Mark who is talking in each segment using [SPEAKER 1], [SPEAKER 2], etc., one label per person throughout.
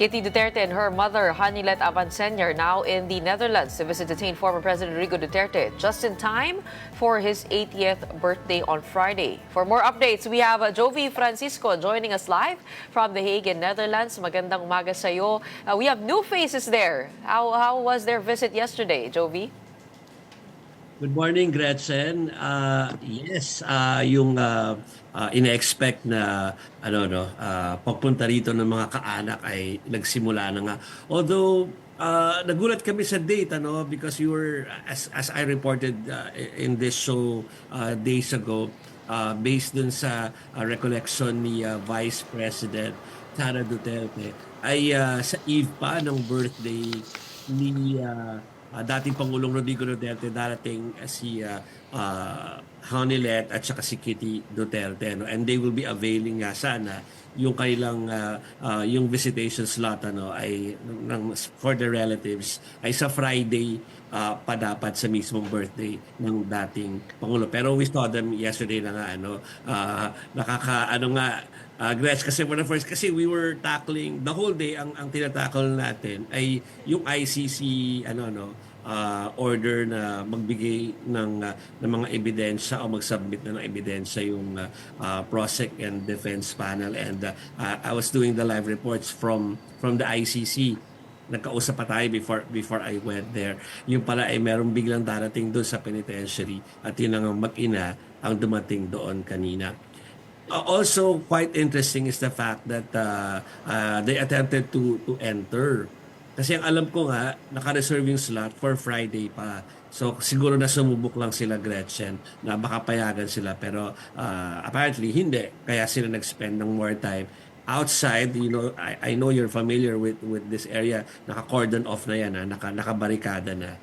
[SPEAKER 1] Kitty Duterte and her mother, Hanilet Abansen, are now in the Netherlands to visit detained former President Rodrigo Duterte just in time for his 80th birthday on Friday. For more updates, we have Jovi Francisco joining us live from The Hague in Netherlands. Magandang umaga sa iyo. We have new faces there. How was their visit yesterday, Jovi?
[SPEAKER 2] Good morning, Gretchen. Yes, yung ina-expect na pagpunta rito ng mga kaanak ay nagsimula na nga. Although nagulat kami sa date because you were as I reported in this show days ago, based dun sa recollection ni Vice President Sara Duterte ay sa eve pa ng birthday ni dating Pangulong Rodrigo Duterte, darating si Hanilet at saka si Kitty Duterte, no? And they will be availing nga sana yung kailang yung visitation slot ay for the relatives ay sa Friday pa dapat sa mismong birthday ng dating Pangulo. Pero we saw them yesterday na nga Gretch, kasi for the first, kasi we were tackling the whole day, ang tinatakol natin ay yung ICC order na magbigay ng mga ebidensya o mag-submit na ng ebidensya yung Prosec and Defense Panel, and I was doing the live reports from the ICC. Nagkausap pa tayo before I went there. Yung pala ay merong biglang darating doon sa penitentiary at yun ang mag-ina ang dumating doon kanina. Also, quite interesting is the fact that they attempted to enter. Kasi ang alam ko nga, naka-reserve yung slot for Friday pa. So siguro na sumubok lang sila, Gretchen, na baka payagan sila. Pero apparently hindi. Kaya sila nag-spend ng more time outside. You know, I know you're familiar with this area. Naka-cordon off na yan, naka-barikada na.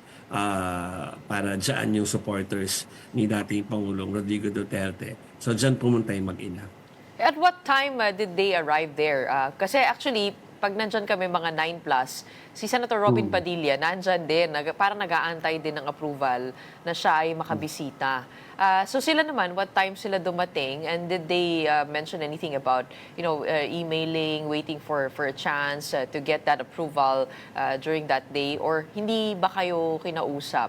[SPEAKER 2] Para dyan yung supporters ni dating Pangulong Rodrigo Duterte. So dyan pumunta yung mag-ina.
[SPEAKER 1] At what time did they arrive there? Kasi actually, pag nandyan kami mga 9+, si Senator Robin Padilla nandyan din, parang nag-aantay din ng approval na siya ay makabisita. So sila naman, what time sila dumating, and did they mention anything about, emailing, waiting for a chance to get that approval during that day? Or hindi ba kayo kinausap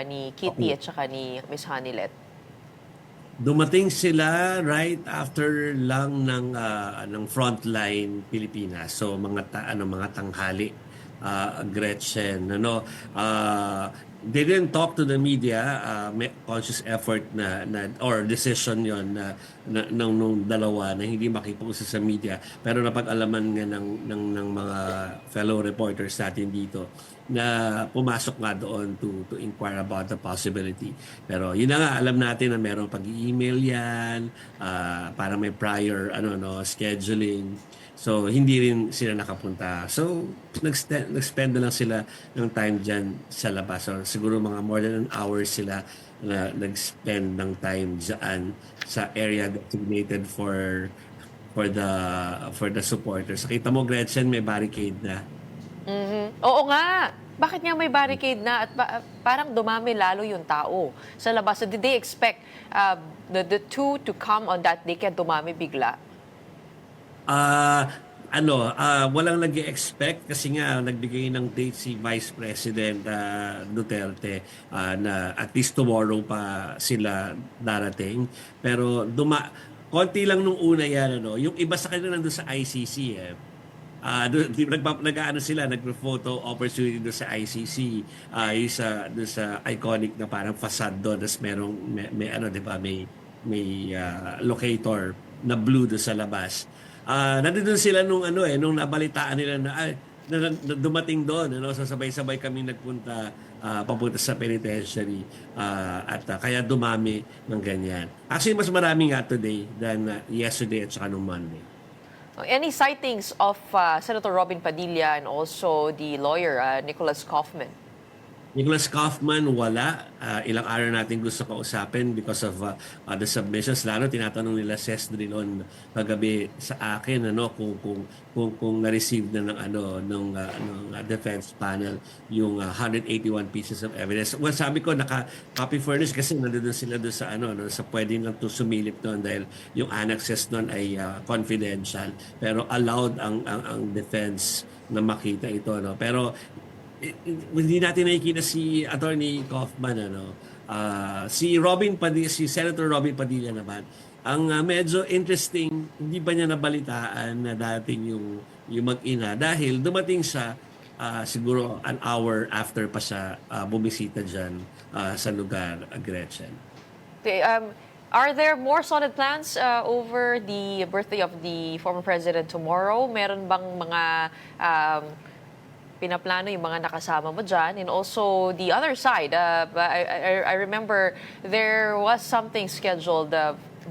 [SPEAKER 1] ni Kitty at saka ni Ms. Hanilet?
[SPEAKER 2] Dumating sila right after lang ng frontline Pilipinas. So mga tanghali, Gretchen, they didn't talk to the media. May conscious effort na or decision yon nung dalawa na hindi makipag-usap sa media, pero napag-alaman nga ng mga fellow reporters natin dito na pumasok nga doon to inquire about the possibility. Pero yun na nga, alam natin na merong pag-email yan, para may prior scheduling. So hindi rin sila nakapunta. So nag-spend na lang sila ng time dyan sa labas. So siguro mga more than an hour sila na nag-spend ng time dyan sa area designated for the supporters. Kita mo, Gretchen, may barricade na.
[SPEAKER 1] Oo nga. Bakit nga may barricade na at parang dumami lalo yung tao sa labas? So did they expect the two to come on that day kaya dumami bigla?
[SPEAKER 2] Walang nag-expect kasi nga nagbigay ng date si Vice President Duterte na at least tomorrow pa sila darating. Pero konti lang nung una yan, yung iba sa kanila nandun sa ICC nagpo-photo opportunity doon sa ICC, doon sa iconic na parang facade doon, tapos may locator na blue doon sa labas. Nandun sila nung nabalitaan nila na dumating doon, so sabay-sabay kami nagpunta papunta sa penitentiary, at kaya dumami ng ganyan. Actually, mas marami nga today than yesterday at saka nung Monday.
[SPEAKER 1] Any sightings of Senator Robin Padilla and also the lawyer, Nicholas Kaufman?
[SPEAKER 2] Nicholas Kaufman, wala. Ilang araw natin gusto kausapin because of the submissions. Lalo tinatanong nila Ses Drilon kagabi sa akin kung na-receive na ng defense panel yung 181 pieces of evidence. Well, sabi ko naka-copy furnish kasi nandoon sila doon sa sa pwede lang to sumilip doon dahil yung annexes doon ay confidential. Pero allowed ang defense na makita ito, no. Pero hindi natin nakikita si Attorney Kaufman, si Senator Robin Padilla naman. Ang medyo interesting, hindi ba niya nabalitaan na dating yung mag-ina dahil dumating siya siguro an hour after pa siya bumisita diyan sa lugar, Gretchen.
[SPEAKER 1] Okay, are there more solid plans over the birthday of the former president tomorrow? Meron bang mga pinaplano yung mga nakasama mo dyan? And also, the other side, I remember there was something scheduled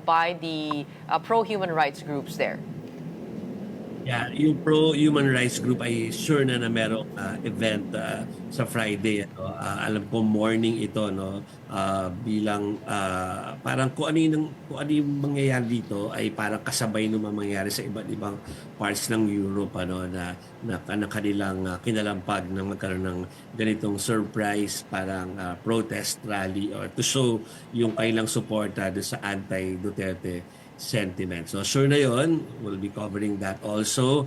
[SPEAKER 1] by the pro-human rights groups there.
[SPEAKER 2] Yeah, yung pro-human rights group ay sure na merong event sa Friday. Alam ko morning ito, no, bilang parang kung ano yung mangyayari dito ay parang kasabay ng mga mangyayari sa iba't ibang parts ng Europe, na kanilang kinalampag na magkaroon ng ganitong surprise parang protest rally or to show yung kailang suporta sa anti-Duterte sentiment. So sure na yon, we'll be covering that also.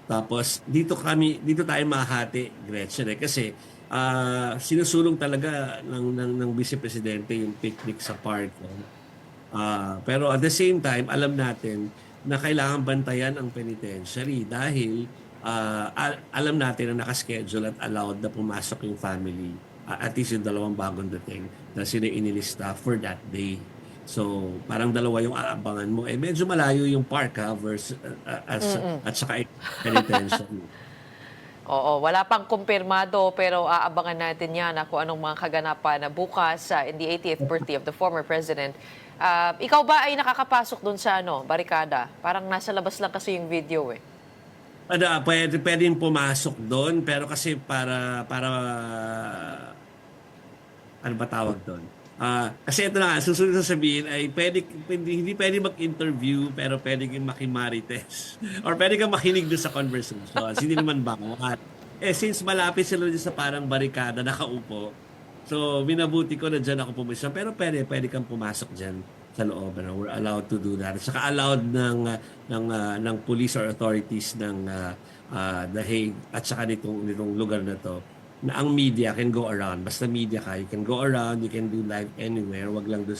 [SPEAKER 2] Tapos dito tayo mahati, Gretchen, kasi sinusulong talaga ng Vice Presidente yung picnic sa park. Pero at the same time, alam natin na kailangan bantayan ang penitentiary dahil alam natin na nakaschedule at allowed na pumasok yung family. At least yung dalawang bagong dating na sila inilista for that day. So, parang dalawa yung aabangan mo. Medyo malayo yung park versus at saka penitentiary.
[SPEAKER 1] Oo, wala pang kumpirmado pero aabangan natin yan kung anong mga kaganapan na bukas in the 80th birthday of the former president. Ikaw ba ay nakakapasok dun sa barikada? Parang nasa labas lang kasi yung video eh.
[SPEAKER 2] Pwedeng pumasok doon pero kasi para ano ba tawag doon? Kasi ito na nga, susunod na sabihin ay hindi pwede mag-interview pero pwede kang makimarites or pwede kang makinig doon sa conversation. Hindi naman bawal. Since malapit sila dyan sa parang barikada, nakaupo, so minabuti ko na dyan ako pumasok. Pero pwede kang pumasok dyan sa loob. We're allowed to do that. Saka allowed ng police or authorities ng The Hague at saka nitong lugar na to na ang media can go around. Basta media ka, you can go around, you can do live anywhere. Wag lang doon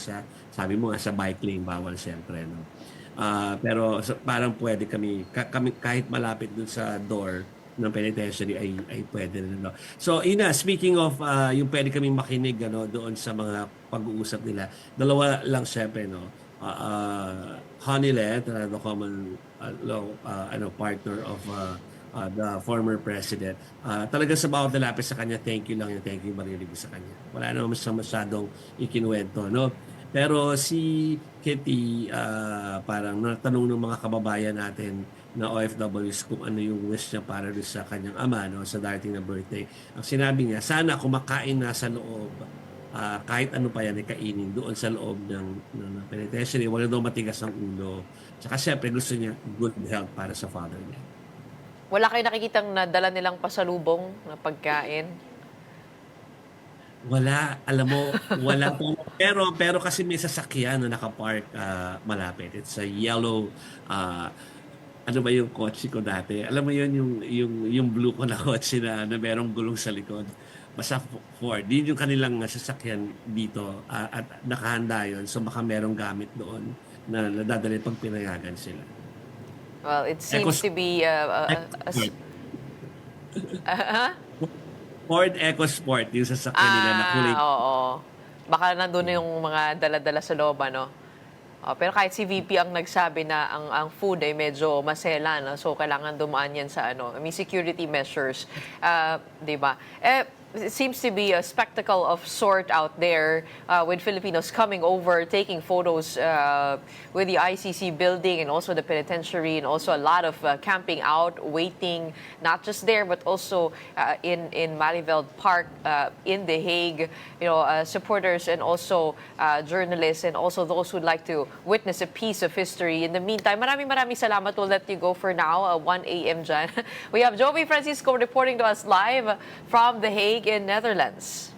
[SPEAKER 2] sabi mo nga, sa bike lane, bawal siyempre. No? Pero parang pwede kami kahit malapit doon sa door ng penitentiary ay pwede rin. No? So, speaking of yung pwede kaming makinig doon sa mga pag-uusap nila, dalawa lang siyempre, no? Honeylet, the common law partner of the former president. Talaga sa bawat lalapit sa kanya, thank you maririnig sa kanya. Wala naman masyadong ikinuwento, no? Pero si Kitty, parang natanong ng mga kababayan natin na OFWs kung ano yung wish niya para sa kanyang ama, no, sa darating na birthday. Ang sinabi niya, sana kumakain na sa loob, kahit ano pa yan ay kainin doon sa loob ng penitentiary. Wala daw matigas ang ulo. Tsaka syempre gusto niya good health para sa father niya.
[SPEAKER 1] Wala kayo nakikitang nadala nilang pasalubong na pagkain?
[SPEAKER 2] Wala, alam mo, wala po. Pero kasi may sasakyan na nakapark malapit. It's a yellow, ano ba yung kotse ko dati? Alam mo yun, yung blue ko na kotse na merong gulong sa likod. Basta Ford. Yun yung kanilang sasakyan dito at nakahanda yun. So baka merong gamit doon na nadadali pag pinayagan sila.
[SPEAKER 1] Well, it seems to be
[SPEAKER 2] Ford EcoSport, yung sasakyan nila na kulay.
[SPEAKER 1] Oo. Baka nandun yung mga dala-dala sa loob, ano? Pero kahit si VP ang nagsabi na ang food ay medyo masela, no? So kailangan dumaan yan sa security measures, 'di ba? it seems to be a spectacle of sort out there with Filipinos coming over, taking photos with the ICC building and also the penitentiary, and also a lot of camping out, waiting, not just there, but also in Malieveld Park, in The Hague, supporters and also journalists and also those who'd like to witness a piece of history. In the meantime, maraming salamat. We'll let you go for now, 1 a.m. dyan. We have Joey Francisco reporting to us live from The Hague in Netherlands.